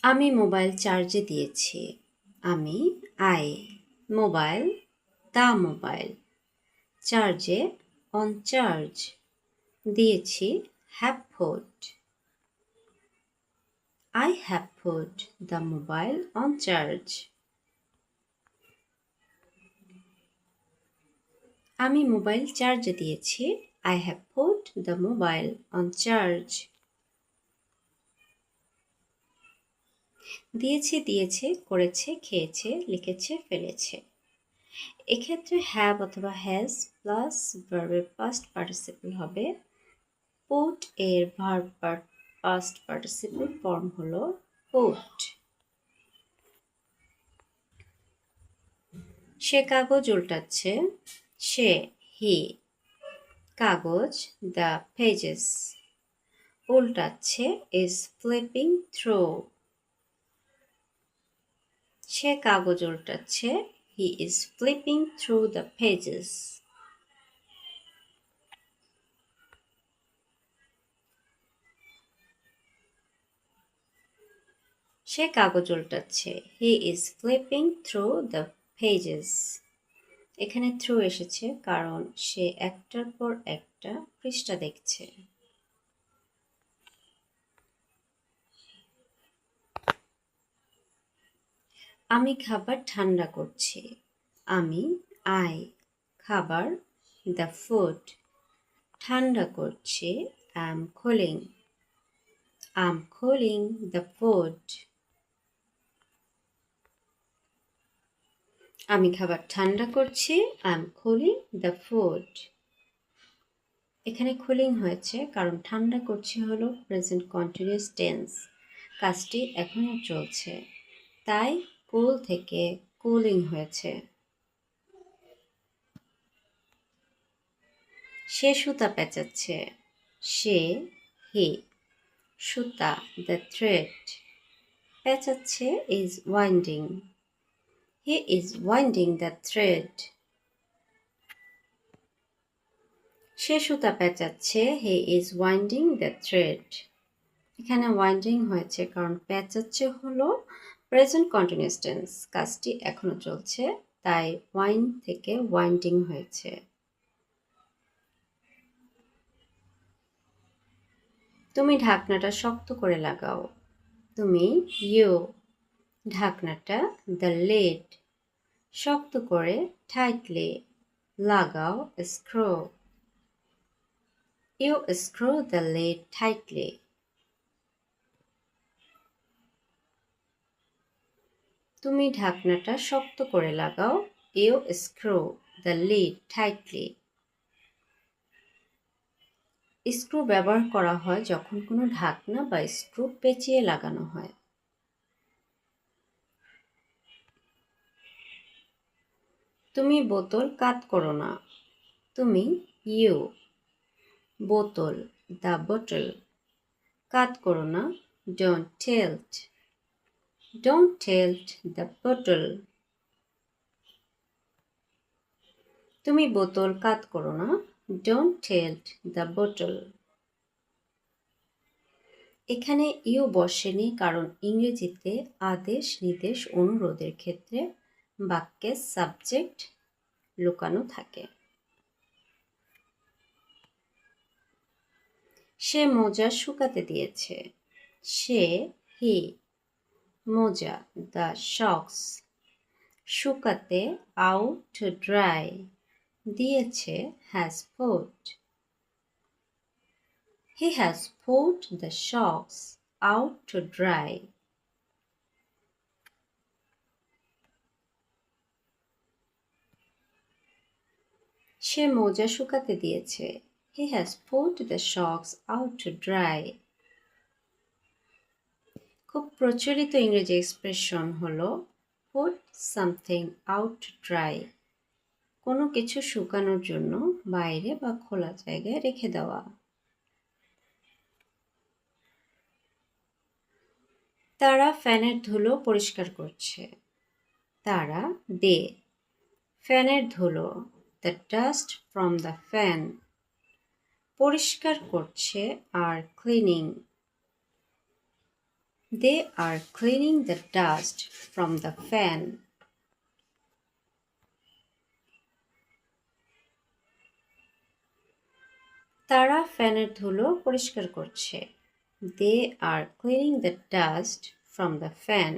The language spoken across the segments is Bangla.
আমি মোবাইল চার্জে দিয়েছি। আমি আই মোবাইল দা মোবাইল চার্জে অন চার্জ দিয়েছি have put I have put the mobile on charge. আমি মোবাইল চার্জে দিয়েছি। I have put the mobile on charge. দিয়েছে দিয়েছে করেছে খেয়েছে লিখেছে ফেলেছে। এক্ষেত্রে হ্যাভ অথবা হ্যাজ প্লাস ভার্বের পাস্ট পার্টিসিপল হবে। পুট এর ভার্ব পাস্ট পার্টিসিপল ফর্ম হলো পুট। সে কাগজ উল্টাচ্ছে। সে হি কাগজ দ্য পেজেস উল্টাচ্ছে ইজ ফ্লিপিং থ্রু। সে কাগজ উল্টাচ্ছে he is flipping through the pages. সে কাগজ উল্টাচ্ছে he is flipping through the pages. এখানে থ্রু এসেছে কারণ সে একটার পর একটা পৃষ্ঠা দেখছে। আমি খাবার ঠান্ডা করছি। আমি আই খাবার দ্য ফুড ঠান্ডা করছি আম কুলিং দ্য ফুড। আমি খাবার ঠান্ডা করছি আম কুলিং দ্য ফুড। এখানে কুলিং হয়েছে কারণ ঠান্ডা করছি হলো প্রেজেন্ট কন্টিনিউয়াস টেন্স, কাজটি এখনো চলছে, তাই কুল থেকে কুলিং হয়েছে। সে সুতা পেঁচাচ্ছে। সে হি সুতা দ্য থ্রেড পেঁচাচ্ছে is winding he is winding the thread. সে সুতা পেঁচাচ্ছে he is winding the thread. এখানে ওয়াইন্ডিং হয়েছে কারণ পেঁচাচ্ছে হলো প্রেজেন্ট কন্টিনিউয়াস টেন্স, কাজটি এখনো চলছে, তাই ওয়াইন থেকে ওয়াইন্ডিং হয়েছে। তুমি ঢাকনাটা শক্ত করে লাগাও। তুমি ইউ ঢাকনাটা দ্য লিড শক্ত করে টাইটলি লাগাও screw you screw the lid tightly. তুমি ঢাকনাটা শক্ত করে লাগাও you screw the lid tightly. Screw ব্যবহার করা হয় যখন কোনো ঢাকনা বা স্ক্রু পেঁচিয়ে লাগানো হয়। তুমি বোতল কাত করো না। তুমি ইউ বোতল দ্য বোতল কাত করো না ডোন্ট টেল্ট দ্য বোতল। তুমি বোতল কাত করো না ডোন্ট টেল্ট দ্য বোতল। এখানে ইউ বসেনি কারণ ইংরেজিতে আদেশ নির্দেশ অনুরোধের ক্ষেত্রে বাক্যে সাবজেক্ট লুকানো থাকে। সে মোজা শুকাতে দিয়েছে। সে হি মোজা দ্য শক্স শুকাতে আউট টু ড্রাই দিয়েছে has put he has put the socks out to dry. সে মোজা শুকাতে দিয়েছে he has put the socks out to dry. খুব প্রচলিত ইংরেজি এক্সপ্রেশন হলো put something out to dry, কোনো কিছু শুকানোর জন্য বাইরে বা খোলা জায়গায় রেখে দেওয়া। তারা ফ্যানের ধুলো পরিষ্কার করছে। তারা দে ফ্যানের ধুলো the dust from the fan পরিষ্কার করছে আর cleaning They are cleaning the dust from the fan. তারা ফ্যানের ধুলো পরিষ্কার করছে। They are cleaning the dust from the fan.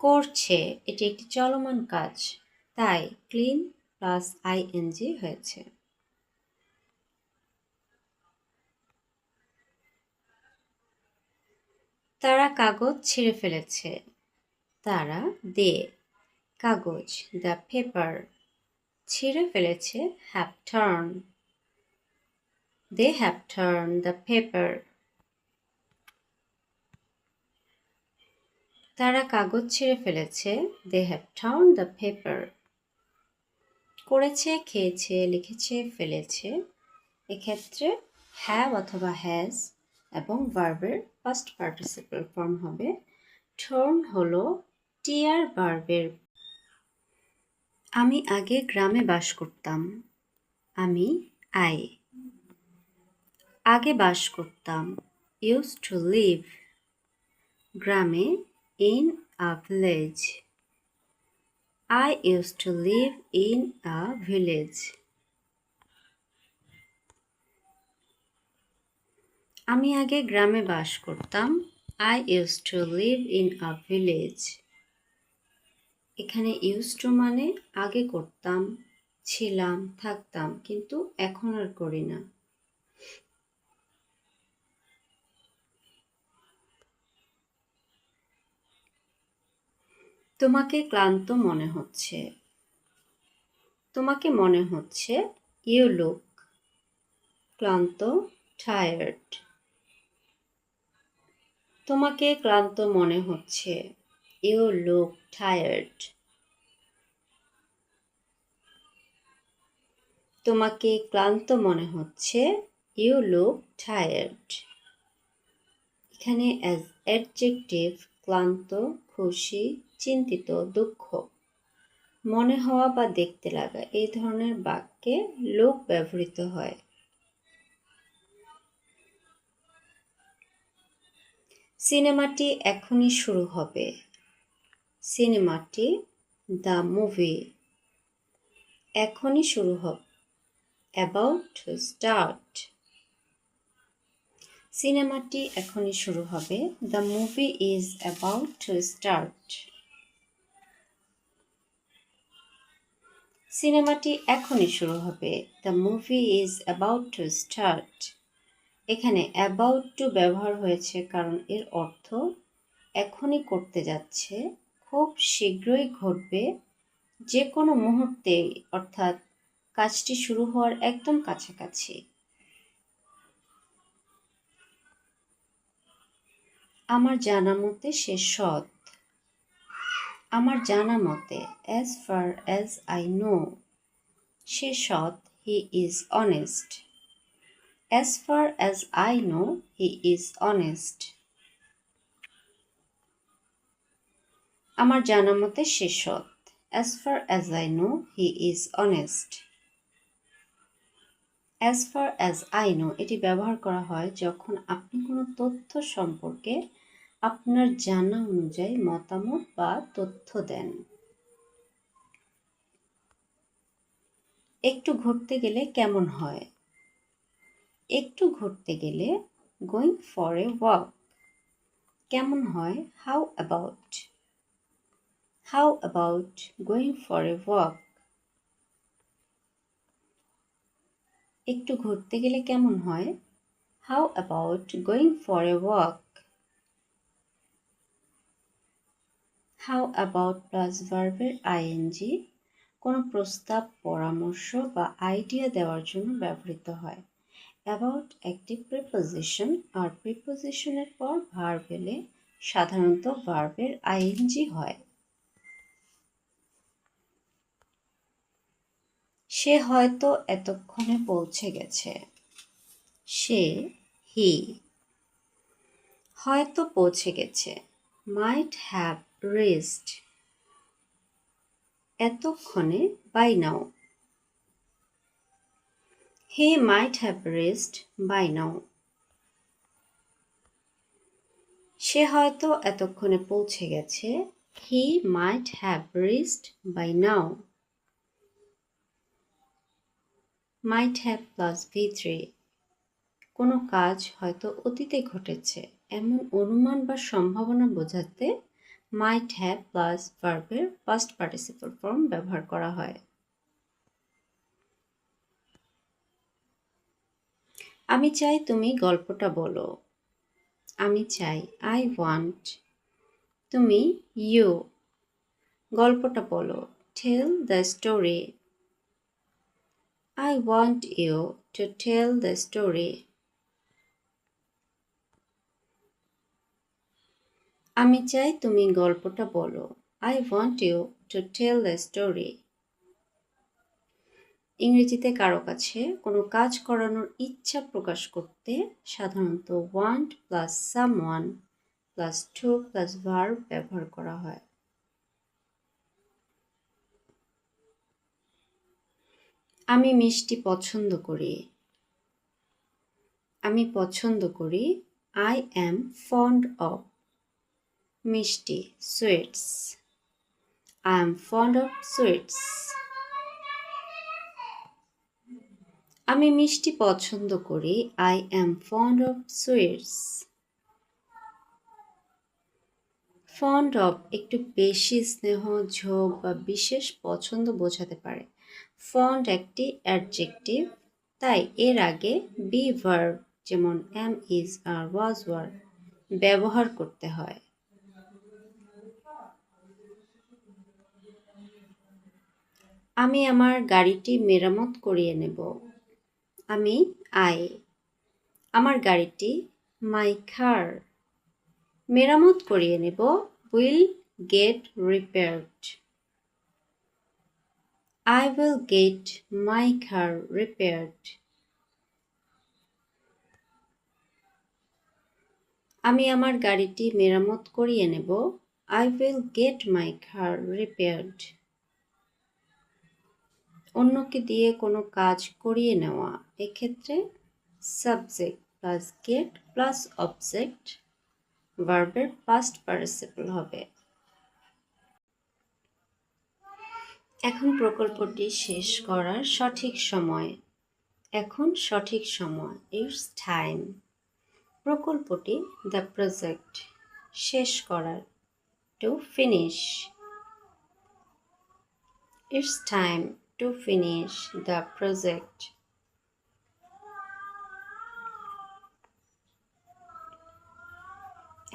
করছে এটি একটি চলমান কাজ, তাই ক্লিন প্লাস আইএনজি হয়েছে। তারা কাগজ ছিঁড়ে ফেলেছে। তারা দে কাগজ দ্য পেপার ছিঁড়ে ফেলেছে have torn. They have torn the paper. তারা কাগজ ছিঁড়ে ফেলেছে they have torn the paper. করেছে খেয়েছে লিখেছে ফেলেছে এক্ষেত্রে হ্যাভ অথবা হ্যাজ এবং ভার্বের পাস্ট পার্টিসিপল ফর্ম হবে। টার্ন হলো টিআর ভার্বের। আমি আগে গ্রামে বাস করতাম। আমি আই আগে বাস করতাম ইউজ টু লিভ গ্রামে in a village. I used to live in a village. আমি আগে গ্রামে বাস করতাম I used to live in a village. এখানে used to মানে আগে করতাম, ছিলাম, থাকতাম, কিন্তু এখন আর করি না। তোমাকে ক্লান্ত মনে হচ্ছে। তোমাকে মনে হচ্ছে you look ক্লান্ত tired. তোমাকে ক্লান্ত মনে হচ্ছে you look tired. তোমাকে ক্লান্ত মনে হচ্ছে you look tired. এখানে অ্যাজ অ্যাডজেক্টিভ ক্লান্ত, খুশি, চিন্তিত, দুঃখ, মনে হওয়া বা দেখতে লাগা এই ধরনের বাক্যে look ব্যবহৃত হয়। সিনেমাটি এখনই শুরু হবে। সিনেমাটি দ্য মুভি এখনই শুরু হবে about to start. সিনেমাটি এখনই শুরু হবে the movie is about to start. সিনেমাটি এখনই শুরু হবে the movie is about to start. এখানে about to ব্যবহার হয়েছে কারণ এর অর্থ এখনই করতে যাচ্ছে, খুব শীঘ্রই ঘটবে, যে কোনো মুহূর্তেই, অর্থাৎ কাজটি শুরু হওয়ার একদম কাছাকাছি। আমার জানা মতে সে সৎ। আমার জানা মতে as far as I know সে সৎ he is honest. As far as I know he is honest. আমার জানা মতে সে সৎ as far as I know he is honest. As far as I know এটি ব্যবহার করা হয় যখন আপনি কোনো তথ্য সম্পর্কে আপনার জানা অনুযায়ী মতামত বা তথ্য দেন। একটু ঘুরতে গেলে কেমন হয়? একটু ঘুরতে গেলে going for a walk কেমন হয় how about. How about going for a walk. একটু ঘুরতে গেলে কেমন হয় how about going for a walk. How about plus ভার্বের ing কোনো প্রস্তাব, পরামর্শ বা আইডিয়া দেওয়ার জন্য ব্যবহৃত হয়। অ্যাবাউট একটি প্রিপোজিশন আর প্রিপোজিশনের পর ভার্ব এলে সাধারণত ভার্বের আইএনজি হয়। সে হয়তো এতক্ষণে পৌঁছে গেছে। সে হি হয়তো পৌঁছে গেছে might have reached এতক্ষণে by now. He might have reached by now. সে হয়তো এতক্ষণে পৌঁছে গেছে। He might have reached by now. Might have plus V3. কোনো কাজ হয়তো অতীতে ঘটেছে এমন অনুমান বা সম্ভাবনা বোঝাতে might have plus ভার্বের past participle form ব্যবহার করা হয়। আমি চাই তুমি গল্পটা বলো। আমি চাই I want. তুমি you. গল্পটা বলো tell the story. I want you to tell the story. আমি চাই তুমি গল্পটা বলো I want you to tell the story. ইংরেজিতে কারো কাছে কোনো কাজ করানোর ইচ্ছা প্রকাশ করতে সাধারণত want plus someone plus to plus verb ব্যবহার করা হয়। আমি মিষ্টি পছন্দ করি। আমি পছন্দ করি I am fond of. মিষ্টি sweets. I am fond of sweets. আমি মিষ্টি পছন্দ করি I am fond of sweets. fond of একটু বেশি স্নেহ ঝোঁক বা বিশেষ পছন্দ বোঝাতে পারে। fond একটি অ্যাডজেক্টিভ, তাই এর আগে be verb যেমন am is R was were ব্যবহার করতে হয়। আমি আমার গাড়িটি মেরামত করিয়ে নেব। আমি আমার গাড়িটি my car মেরামত করিয়ে নেব will get repaired. I will get my car repaired. আমি আমার গাড়িটি মেরামত করিয়ে নেব I will get my car repaired. অন্যকে দিয়ে কোনো কাজ করিয়ে নেওয়া, এক্ষেত্রে subject plus get plus object ভার্বের পাস্ট পার্টিসিপল হবে। এখন প্রকল্পটি শেষ করার সঠিক সময়। এখন সঠিক সময় ইটস টাইম। প্রকল্পটি দ্য প্রজেক্ট শেষ করার to finish. It's time to finish the project.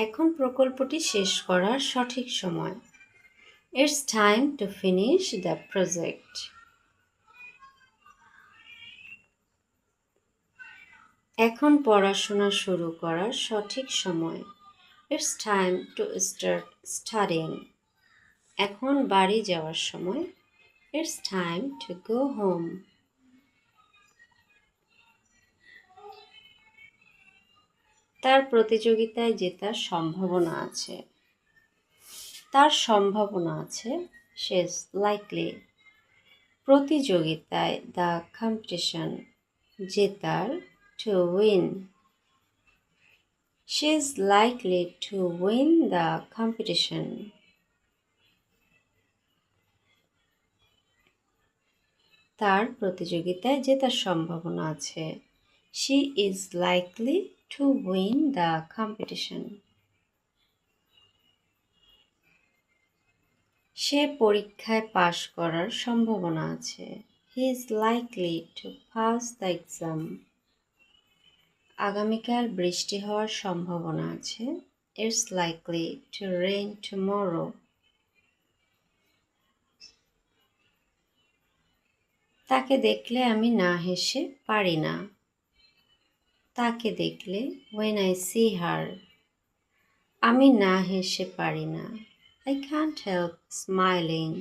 এখন প্রকল্পটি শেষ করার সঠিক সময়। It's time to finish the project. এখন পড়াশোনা শুরু করার সঠিক সময়। It's time to start studying. এখন বাড়ি যাওয়ার সময়। It's time to go home. তার প্রতিযোগিতায় জেতার সম্ভাবনা আছে। তার সম্ভাবনা আছে she is likely. প্রতিযোগিতায় দ্য কম্পিটিশন জেতার to win. She is likely to win the competition. তার প্রতিযোগিতায় জেতার সম্ভাবনা আছে she is likely to win the competition. সে পরীক্ষায় পাশ করার সম্ভাবনা আছে he is likely to pass the exam. আগামীকাল বৃষ্টি হওয়ার সম্ভাবনা আছে it's likely to rain tomorrow. তাকে দেখলে আমি না হেসে পারি না। তাকে দেখলে when I see her. আমি না হেসে পারি না I can't help smiling.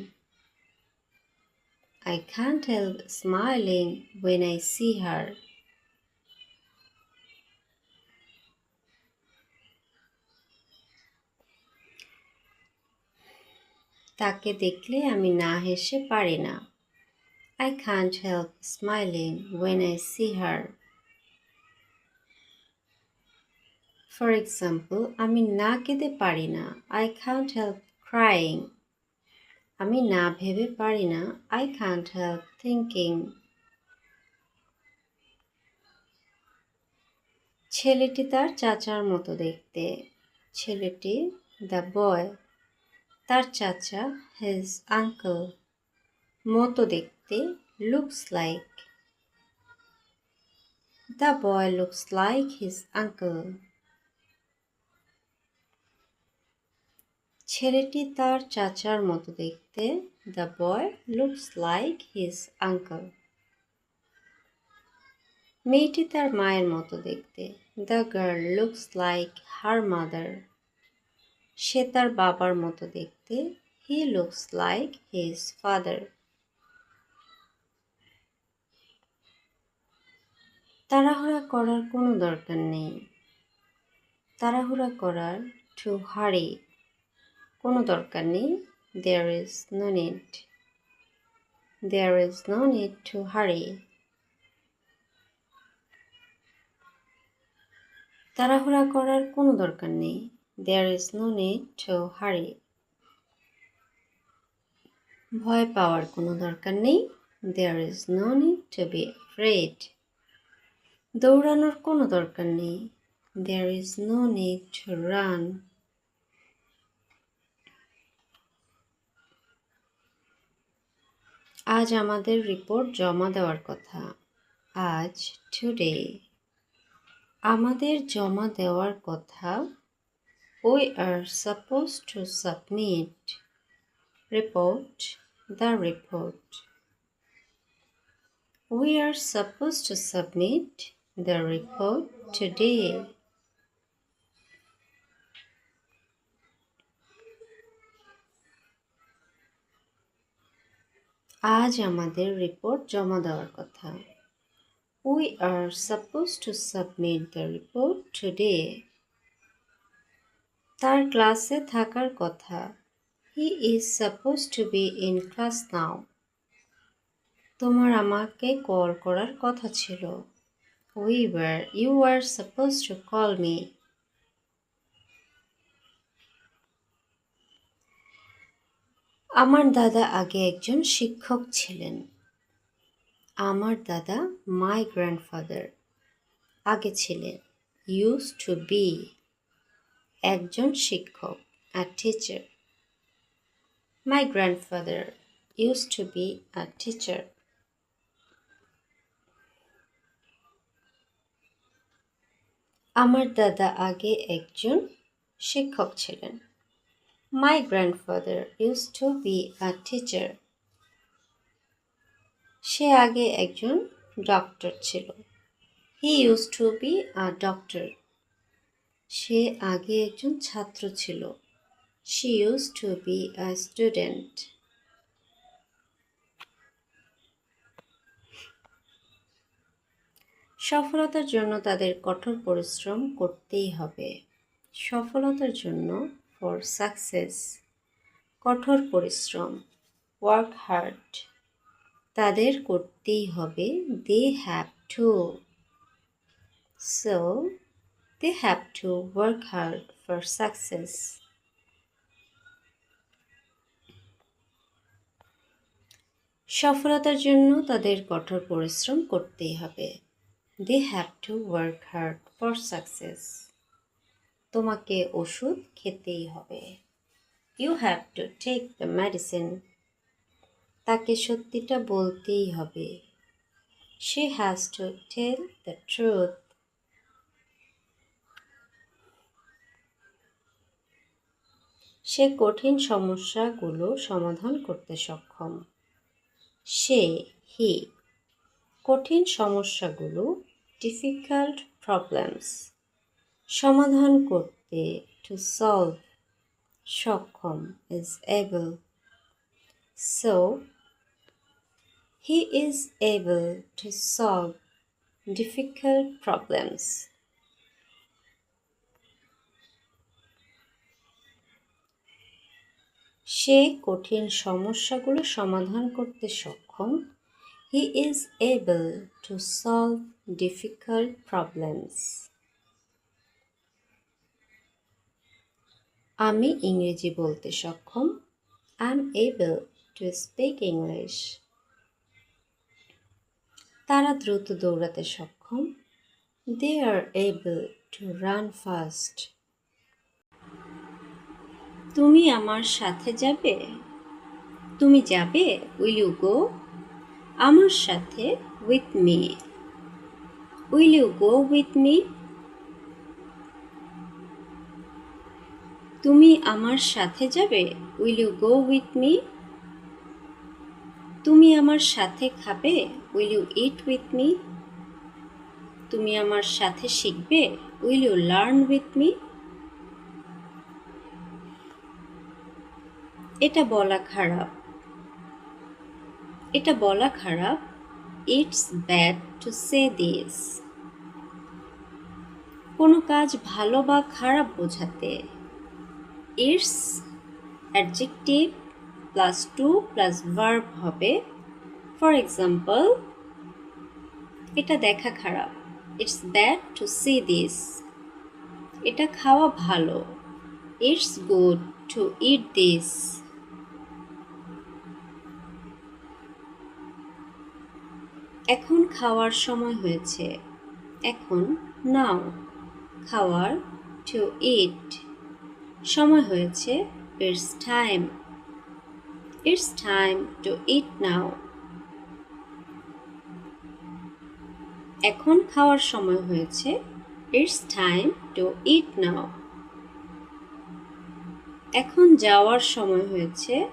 I can't help smiling when I see her. তাকে দেখলে আমি না হেসে পারি না I can't help smiling when I see her. For example, আমি না কেঁদে পারি না, আই ক্যান্ট হেল্প ক্রাইং। আমি না ভেবে পারি না, আই ক্যান্ট হেল্প থিঙ্কিং। ছেলেটি তার চাচার মতো দেখতে। ছেলেটি, দ্য বয়, তার চাচা, হিজ আঙ্কেল, মতো দেখতে, looks like. The boy looks like his uncle. ছেলেটি তার চাচার মতো দেখতে, the boy looks like his uncle. মেয়েটি তার মায়ের মতো দেখতে, the girl looks like her mother. সে তার বাবার মতো দেখতে, he looks like his father. তাড়াহুড়া করার কোনো দরকার নেই। তাড়াহুড়া করার, টু হারি, কোনো দরকার নেই, there is no need. There is no need to hurry. তাড়াহুড়া করার কোনো দরকার নেই, there is no need to hurry. ভয় পাওয়ার কোনো দরকার নেই, there is no need to be afraid. দৌড়ানোর কোনো দরকার নেই, there is no need to run. আজ আমাদের রিপোর্ট জমা দেওয়ার কথা। আজ, টুডে। আমাদের জমা দেওয়ার কথা, we are suppose to submit. Report, the report. We are suppose to submit the report today. আজ আমাদের রিপোর্ট জমা দেওয়ার কথা। We are supposed to submit the report today. তার ক্লাসে থাকার কথা। He is supposed to be in class now. তোমার আমাকে কল করার কথা ছিল। You were supposed to call me. আমার দাদা আগে একজন শিক্ষক ছিলেন। আমার দাদা, my grandfather, আগে ছিলেন, used to be, একজন শিক্ষক, a teacher. My grandfather used to be a teacher. আমার দাদা আগে একজন শিক্ষক ছিলেন। My grandfather used to be a teacher. সে আগে একজন ডক্টর ছিল। He used to be a doctor. সে আগে একজন ছাত্র ছিল। She used to be a student. সফলতার জন্য তাদের কঠোর পরিশ্রম করতেই হবে। সফলতার জন্য, ফর সাকসেস, কঠোর পরিশ্রম, ওয়ার্ক হার্ড, তাদের করতেই হবে, they have to. So they have to work hard for success. সফলতার জন্য তাদের কঠোর পরিশ্রম করতেই হবে, they have to work hard for success. তোমাকে ওষুধ খেতেই হবে, you have to take the medicine. তাকে সত্যিটা বলতেই হবে, she has to tell the truth. সে কঠিন সমস্যাগুলো সমাধান করতে সক্ষম। সে, হি, কঠিন সমস্যাগুলো, ডিফিকাল্ট প্রবলেমস, সমাধান করতে, টু সলভ, সক্ষম, is able. So he is able to solve difficult problems. সে কঠিন সমস্যাগুলো সমাধান করতে সক্ষম, he is able to solve difficult problems. আমি ইংরেজি বলতে সক্ষম। I am able to speak English. তারা দ্রুত দৌড়াতে সক্ষম। They are able to run fast. তুমি আমার সাথে যাবে? তুমি যাবে? Will you go? আমার সাথে, with me. Will you go with me? তুমি আমার সাথে যাবে? Will you go with me? তুমি আমার সাথে খাবে? Will you eat with me? তুমি আমার সাথে শিখবে? Will you learn with me? এটা বলা খারাপ। এটা বলা খারাপ। It's bad to say this. কোনো কাজ ভালো বা খারাপ বোঝাতে it's adjective plus to plus verb হবে। ফর এক্সাম্পল, এটা দেখা খারাপ। It's bad to see this. এটা খাওয়া ভালো। It's good to eat this. এখন খাওয়ার সময় হয়েছে। এখন নাও। খাওয়ার, টু ইট। সময় হয়েছে, it's time. It's time to eat now. এখন খাওয়ার সময় হয়েছে, it's time to eat now. এখন যাওয়ার সময় হয়েছে,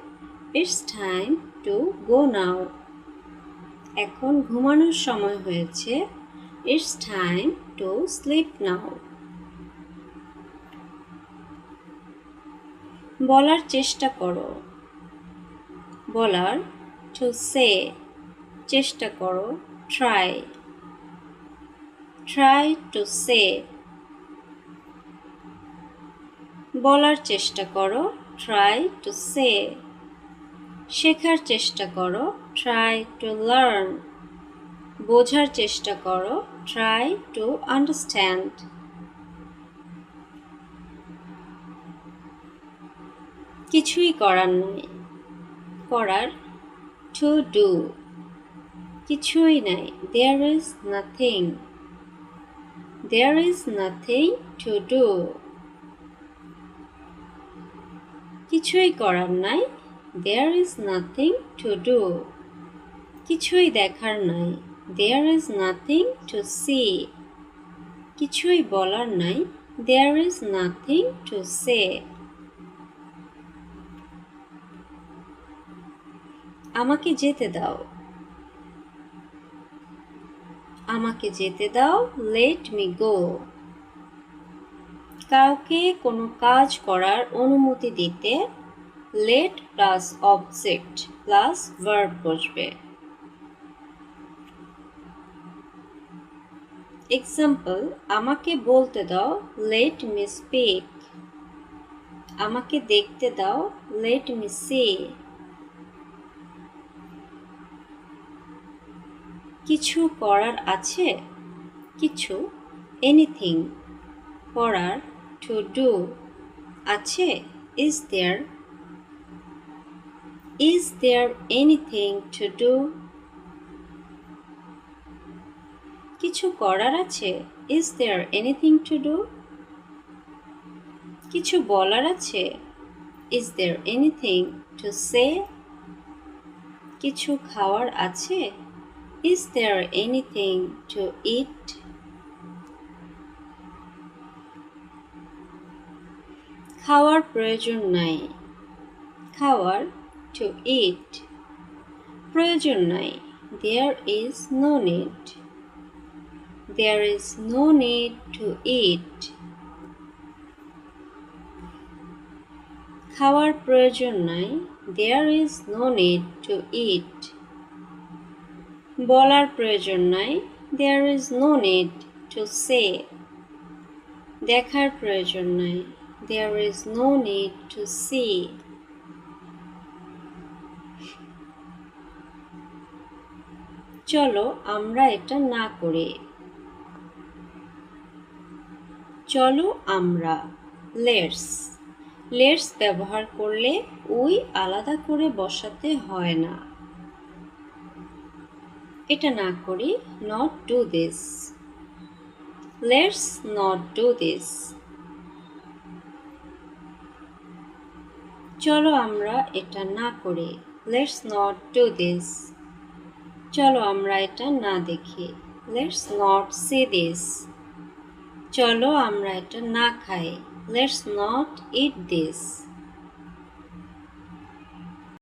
it's time to go now. এখন ঘুমানোর সময় হয়েছে, it's time to sleep now. বলার চেষ্টা করো। বলার, টু সে। চেষ্টা করো, ট্রাই। Try to say. বলার চেষ্টা করো, ট্রাই টু সে। শেখার চেষ্টা করো, ট্রাই টু লার্ন। বোঝার চেষ্টা করো, ট্রাই টু আন্ডারস্ট্যান্ড। কিছুই করার নাই। করার, টু ডু। কিছুই নাই, there is nothing. There is nothing to do. কিছুই করার নাই, there is nothing to do. কিছুই দেখার নাই, there is nothing to see. কিছুই বলার নাই, there is nothing to say. আমাকে যেতে দাও। আমাকে যেতে দাও, লেট মি গো। কাউকে কোনো কাজ করার অনুমতি দিতে let plus object plus verb বসবে। এক্সাম্পল, আমাকে বলতে দাও, লেট মি স্পিক। আমাকে দেখতে দাও, লেট মি সি। কিছু করার আছে, কিছু, এনিথিং। করার, টু ডু। আছে, is there. Is there anything to do? কিছু করার আছে, is there anything to do? কিছু বলার আছে, is there anything to say? কিছু খাওয়ার আছে, is there anything to eat? খাওয়ার প্রয়োজন নাই। খাওয়ার, টু ইট। প্রয়োজন নাই, there is no need. There is no need to eat. খাওয়ার প্রয়োজন নাই, there is no need to eat. বলার প্রয়োজন নাই, there is no need to say. দেখার প্রয়োজন নাই, there is no need to see. চলো আমরা এটা না করি। চলো আমরা, লেটস। লেটস ব্যবহার করলে উই আলাদা করে বসাতে হয় না। এটা না করি, not do this. Let's not do this. চলো আমরা এটা না করি, লেটস নট ডু দিস। চলো আমরা এটা না দেখি, লেটস নট সি দিস। চলো আমরা এটা না খাই, লেটস নট ইট দিস।